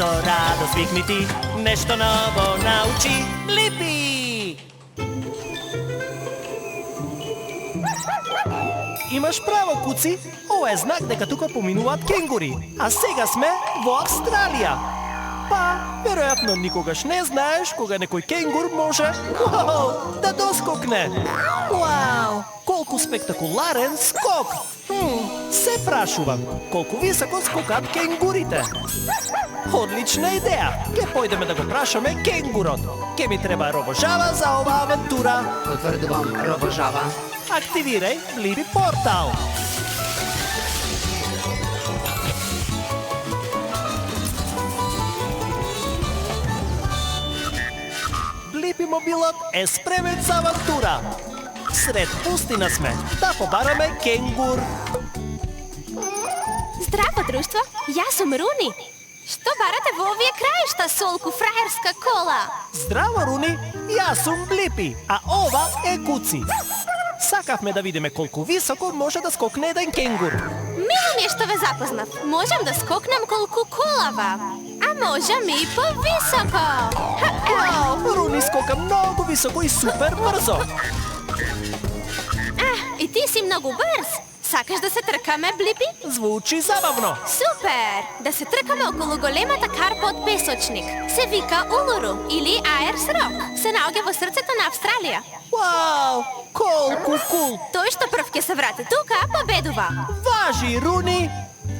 Со радост викни ти, нешто ново научи Блипи! Имаш право, Куци. Ова е знак дека тука поминуваат кенгури. А сега сме во Австралија. Па, веројатно никогаш не знаеш кога некој кенгур може да доскокне. Вау, колку спектакуларен скок! Се прашувам, колку високо скокат кенгурите? Одлична идеја! Ке појдеме да го прашаме кенгурот. Ке ми треба робожава за оваа авантура. Потврдувам, робожава. Активирај Блипи портал. Блипи мобилот е спремен за авантура. Сред пустина сме, да побараме кенгур. Здраво, друштво! Јас сум Руни. Што барате во овие краишта, солку фраерска кола? Здраво, Руни, јас сум Блипи, а ова е Куци. Сакавме да видиме колку високо може да скокне еден кенгур. Мило ми е што ве запознав. Можам да скокнам колку колава. А можам и повисоко. Вау, Руни скока многу високо и супер брзо. И ти си многу брз. Сакаш да се тркаме, Блипи? Звучи забавно. Супер! Да се тркаме околу големата карпа од песочник. Се вика Улуру или Аерс Рок. Се наоѓа во срцето на Австралија. Вау, колку кул! Тој што прв ќе се врати тука, победува. Важи, Руни!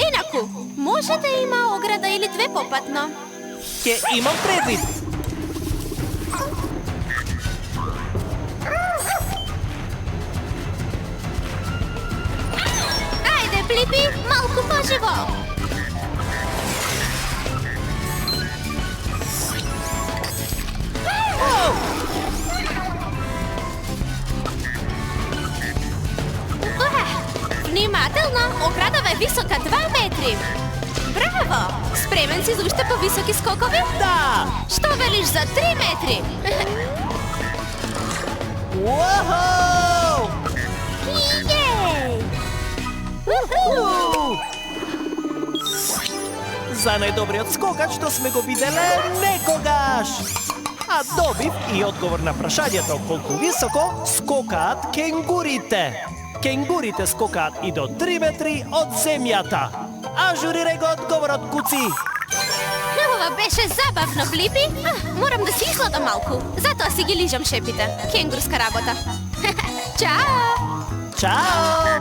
Инаку, може да има ограда или две попатно. Ке имам предвид. Ајде, Блипи, малку поживо. Внимателно, оградава е висока 2 метри. Браво! Спремен си за уште повисоки скокови? Да! Што велиш за 3 метри? Уаху! Јеј! За најдобриот скокач што сме го виделе некогаш! А добив и одговор на прашањето колку високо скокаат кенгурите. Кенгурите скокаат и до 3 метри од земјата. Ажурирај го одговорот, Куци! Ова беше забавно, Блипи. Морам да си изгладам малку. Затоа си ги лижам шепите. Кенгурска работа. Чао! Чао!